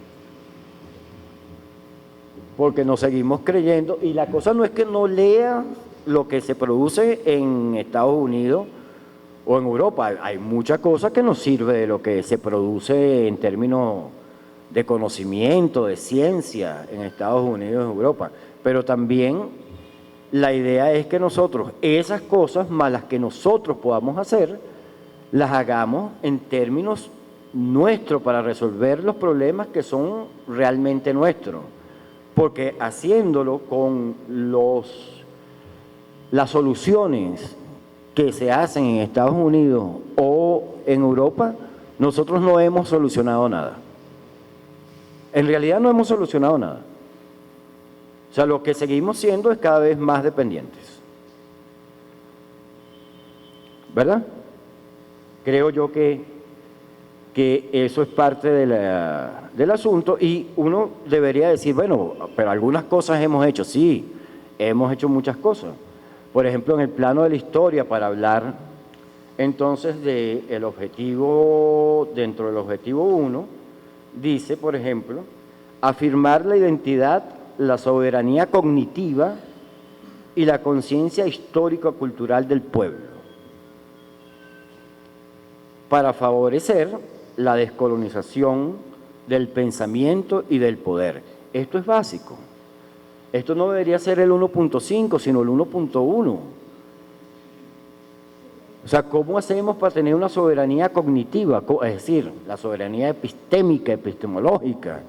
Porque nos seguimos creyendo, y la cosa no es que no lea lo que se produce en Estados Unidos o en Europa. Hay muchas cosas que nos sirve de lo que se produce en términos de conocimiento, de ciencia en Estados Unidos y en Europa. Pero también la idea es que nosotros, esas cosas malas que nosotros podamos hacer, las hagamos en términos nuestros para resolver los problemas que son realmente nuestros. Porque haciéndolo con las soluciones que se hacen en Estados Unidos o en Europa, nosotros no hemos solucionado nada. En realidad no hemos solucionado nada. O sea, lo que seguimos siendo es cada vez más dependientes. ¿Verdad? Creo yo que eso es parte del asunto, y uno debería decir, bueno, pero algunas cosas hemos hecho. Sí, hemos hecho muchas cosas. Por ejemplo, en el plano de la historia, para hablar entonces del objetivo, dentro del objetivo 1, dice, por ejemplo, afirmar la identidad, la soberanía cognitiva y la conciencia histórico-cultural del pueblo, para favorecer la descolonización del pensamiento y del poder. Esto es básico. Esto no debería ser el 1.5, sino el 1.1. O sea, ¿cómo hacemos para tener una soberanía cognitiva? Es decir, la soberanía epistémica, epistemológica.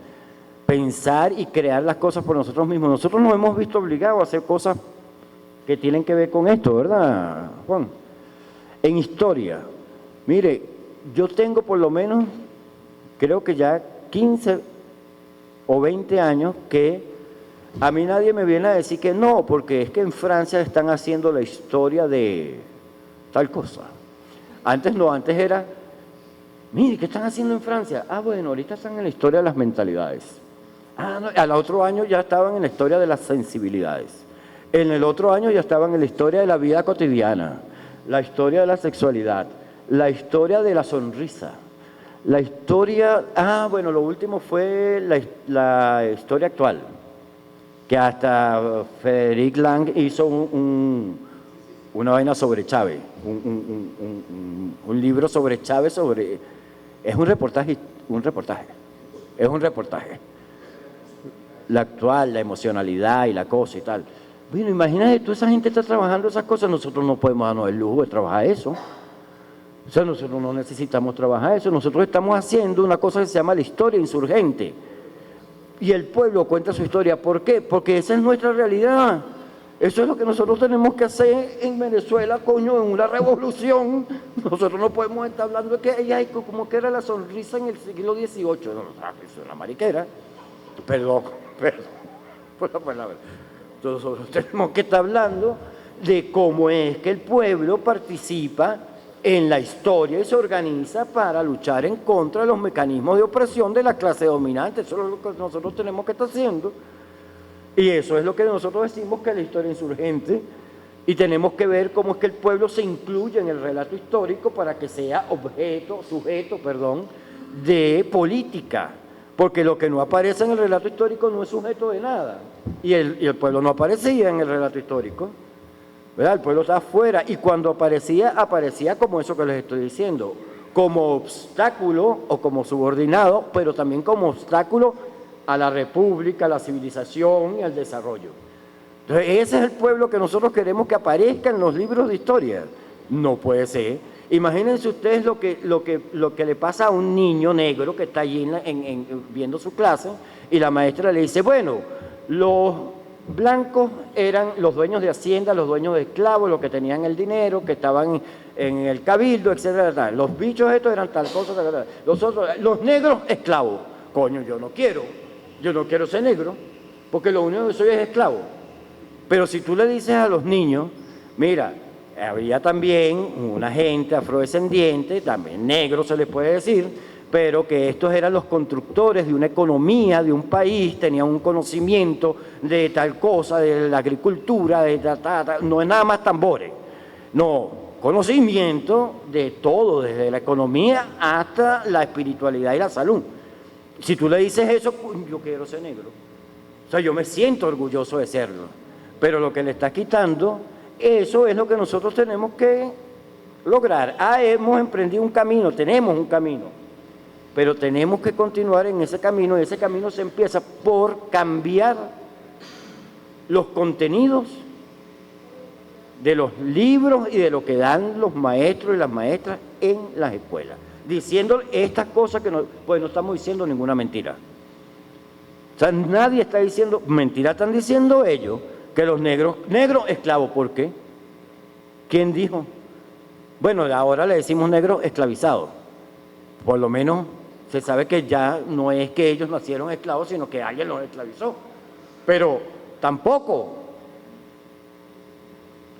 Pensar y crear las cosas por nosotros mismos. Nosotros nos hemos visto obligados a hacer cosas que tienen que ver con esto, ¿verdad, Juan? En historia, mire, yo tengo por lo menos, creo que ya 15 o 20 años que a mí nadie me viene a decir que no, porque es que en Francia están haciendo la historia de tal cosa. Antes no, antes era, mire, ¿qué están haciendo en Francia? Ah, bueno, ahorita están en la historia de las mentalidades. Ah, no, al otro año ya estaban en la historia de las sensibilidades. En el otro año ya estaban en la historia de la vida cotidiana, la historia de la sexualidad, la historia de la sonrisa, la historia, bueno, lo último fue la historia actual, que hasta Frederick Lang hizo una vaina sobre Chávez, un libro sobre Chávez, es un reportaje. La actual, la emocionalidad y la cosa y tal. Bueno, imagínate, toda esa gente está trabajando esas cosas, nosotros no podemos darnos el lujo de trabajar eso. O sea, nosotros no necesitamos trabajar eso, nosotros estamos haciendo una cosa que se llama la historia insurgente. Y el pueblo cuenta su historia. ¿Por qué? Porque esa es nuestra realidad. Eso es lo que nosotros tenemos que hacer en Venezuela, coño, en una revolución. Nosotros no podemos estar hablando de que como que era la sonrisa en el siglo XVIII. No, es una mariquera. Perdón por la palabra. Entonces, nosotros tenemos que estar hablando de cómo es que el pueblo participa en la historia y se organiza para luchar en contra de los mecanismos de opresión de la clase dominante. Eso es lo que nosotros tenemos que estar haciendo. Y eso es lo que nosotros decimos que es la historia insurgente. Y tenemos que ver cómo es que el pueblo se incluye en el relato histórico para que sea sujeto de política. Porque lo que no aparece en el relato histórico no es sujeto de nada. Y el pueblo no aparecía en el relato histórico. ¿Verdad? El pueblo está afuera, y cuando aparecía como eso que les estoy diciendo, como obstáculo o como subordinado, pero también como obstáculo a la república, a la civilización y al desarrollo. Entonces, ese es el pueblo que nosotros queremos que aparezca en los libros de historia. No puede ser. Imagínense ustedes lo que le pasa a un niño negro que está allí viendo su clase, y la maestra le dice, bueno, los blancos eran los dueños de hacienda, los dueños de esclavos, los que tenían el dinero, que estaban en el cabildo, etcétera. Los bichos estos eran tal cosa, tal. Los negros, esclavos. Coño, yo no quiero ser negro, porque lo único que soy es esclavo. Pero si tú le dices a los niños, mira, había también una gente afrodescendiente, también negro se les puede decir, pero que estos eran los constructores de una economía, de un país, tenían un conocimiento de tal cosa, de la agricultura, no es nada más tambores, no, conocimiento de todo, desde la economía hasta la espiritualidad y la salud. Si tú le dices eso, yo quiero ser negro. O sea, yo me siento orgulloso de serlo, pero lo que le está quitando, eso es lo que nosotros tenemos que lograr. Hemos emprendido un camino, tenemos un camino, pero tenemos que continuar en ese camino, y ese camino se empieza por cambiar los contenidos de los libros y de lo que dan los maestros y las maestras en las escuelas, diciendo estas cosas que no estamos diciendo ninguna mentira. O sea, nadie está diciendo mentira, están diciendo ellos que los negros esclavos. ¿Por qué? ¿Quién dijo? Bueno, ahora le decimos negro esclavizado. Por lo menos se sabe que ya no es que ellos nacieron esclavos, sino que alguien los esclavizó. Pero tampoco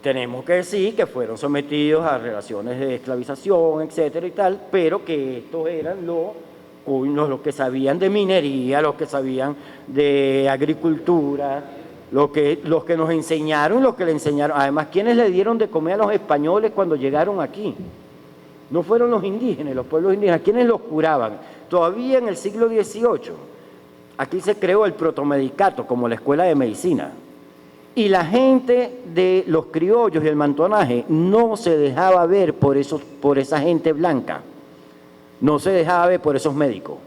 tenemos que decir que fueron sometidos a relaciones de esclavización, etcétera y tal, pero que estos eran los que sabían de minería, los que sabían de agricultura, los que nos enseñaron, los que le enseñaron. Además, ¿quiénes le dieron de comer a los españoles cuando llegaron aquí? No fueron los indígenas, los pueblos indígenas. ¿Quiénes los curaban? Todavía en el siglo XVIII, aquí se creó el protomedicato como la escuela de medicina. Y la gente de los criollos y el mantonaje no se dejaba ver por esa gente blanca. No se dejaba ver por esos médicos.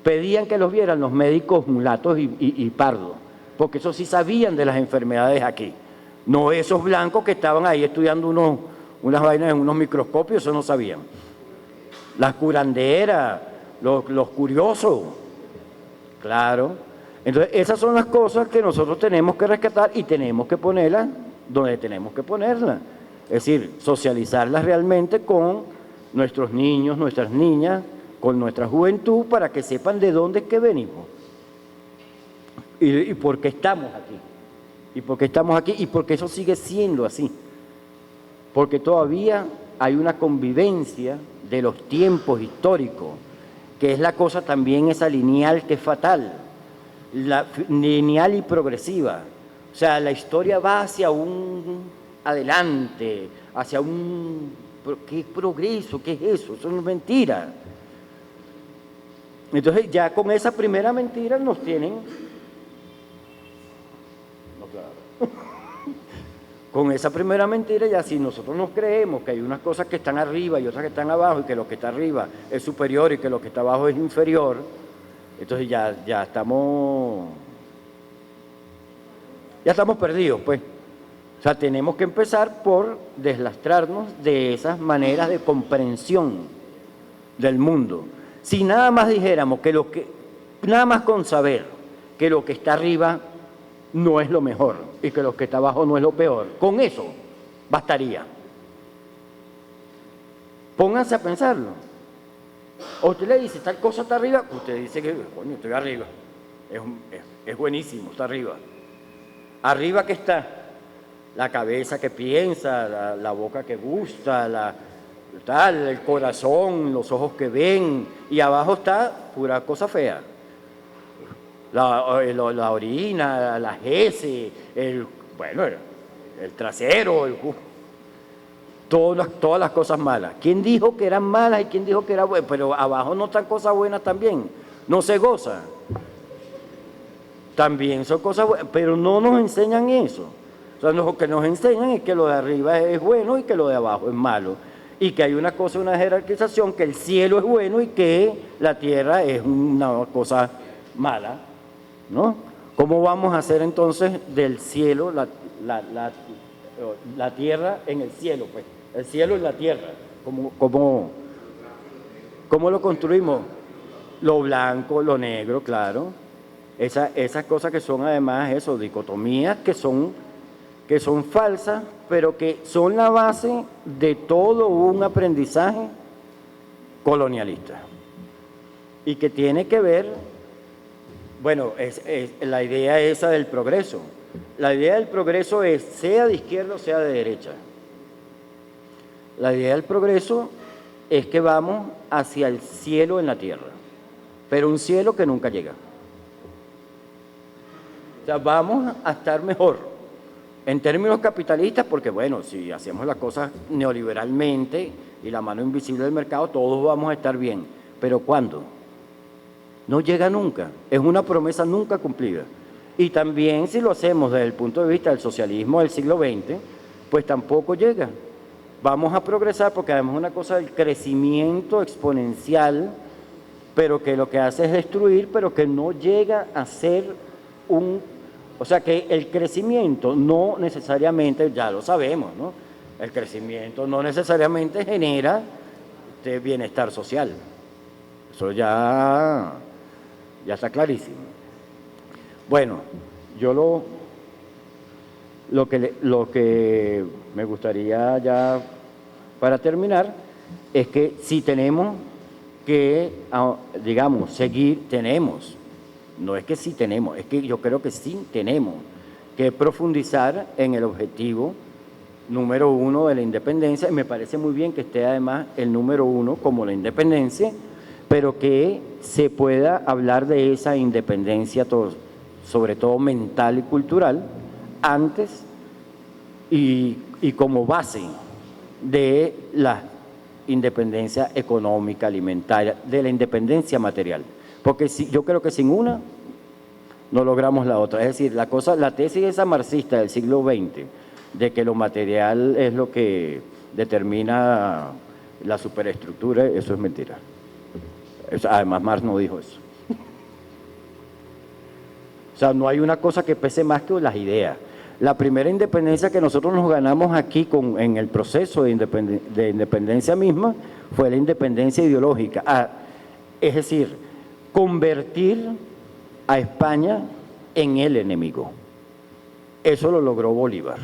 Pedían que los vieran los médicos mulatos y pardos, porque esos sí sabían de las enfermedades aquí. No esos blancos que estaban ahí estudiando unas vainas en unos microscopios, eso no sabían. Las curanderas, los curiosos, claro. Entonces, esas son las cosas que nosotros tenemos que rescatar y tenemos que ponerlas donde tenemos que ponerlas. Es decir, socializarlas realmente con nuestros niños, nuestras niñas, con nuestra juventud, para que sepan de dónde es que venimos y por qué estamos aquí. Y por qué estamos aquí y por qué eso sigue siendo así. Porque todavía hay una convivencia de los tiempos históricos, que es la cosa también esa lineal que es fatal, la lineal y progresiva. O sea, la historia va hacia un adelante, hacia un... ¿Qué progreso? ¿Qué es eso? Eso no es mentira. Entonces ya con esa primera mentira nos tienen... No, claro. Con esa primera mentira ya si nosotros nos creemos que hay unas cosas que están arriba y otras que están abajo y que lo que está arriba es superior y que lo que está abajo es inferior, entonces ya estamos perdidos, pues. O sea, tenemos que empezar por deslastrarnos de esas maneras de comprensión del mundo. Si nada más dijéramos nada más con saber que lo que está arriba no es lo mejor y que lo que está abajo no es lo peor, con eso bastaría. Pónganse a pensarlo. O usted le dice, tal cosa está arriba, usted dice que, coño, estoy arriba. Es buenísimo, está arriba. Arriba que está la cabeza que piensa, la boca que gusta, el corazón, los ojos que ven, y abajo está pura cosa fea. La orina, las heces, el trasero, todas las cosas malas. ¿Quién dijo que eran malas y quién dijo que eran buenas? Pero abajo no están cosas buenas también, no se goza. También son cosas buenas, pero no nos enseñan eso. O sea, lo que nos enseñan es que lo de arriba es bueno y que lo de abajo es malo. Y que hay una jerarquización, que el cielo es bueno y que la tierra es una cosa mala, ¿no? ¿Cómo vamos a hacer entonces del cielo la tierra en el cielo, pues? El cielo en la tierra. ¿Cómo lo construimos? Lo blanco, lo negro, claro. Esas cosas que son además eso, dicotomías que son falsas, pero que son la base de todo un aprendizaje colonialista. Y que tiene que ver, bueno, es la idea esa del progreso. La idea del progreso es, sea de izquierda o sea de derecha. La idea del progreso es que vamos hacia el cielo en la tierra, pero un cielo que nunca llega. O sea, vamos a estar mejor en términos capitalistas, porque bueno, si hacemos las cosas neoliberalmente y la mano invisible del mercado, todos vamos a estar bien. ¿Pero cuándo? No llega nunca. Es una promesa nunca cumplida. Y también si lo hacemos desde el punto de vista del socialismo del siglo XX, pues tampoco llega. Vamos a progresar porque además es una cosa del crecimiento exponencial, pero que lo que hace es destruir, pero que no llega a ser o sea que el crecimiento no necesariamente, ya lo sabemos, ¿no? El crecimiento no necesariamente genera bienestar social. Eso ya está clarísimo. Bueno, yo lo que me gustaría ya para terminar es que si tenemos que, digamos, no es que sí tenemos, es que yo creo que sí tenemos que profundizar en el objetivo número 1 de la independencia, y me parece muy bien que esté además el número 1 como la independencia, pero que se pueda hablar de esa independencia, sobre todo mental y cultural, antes y como base de la independencia económica, alimentaria, de la independencia material. Porque yo creo que sin una no logramos la otra. Es decir, la tesis esa marxista del siglo XX, de que lo material es lo que determina la superestructura, eso es mentira. Además, Marx no dijo eso. O sea, no hay una cosa que pese más que las ideas. La primera independencia que nosotros nos ganamos aquí en el proceso de independencia misma fue la independencia ideológica. Es decir, convertir a España en el enemigo. Eso lo logró Bolívar.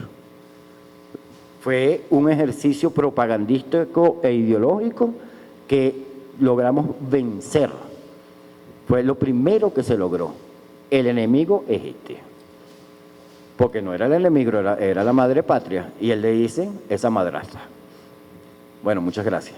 Fue un ejercicio propagandístico e ideológico que logramos vencer. Fue lo primero que se logró. El enemigo es este. Porque no era el enemigo, era la madre patria. Y él le dice esa madrastra. Bueno, muchas gracias.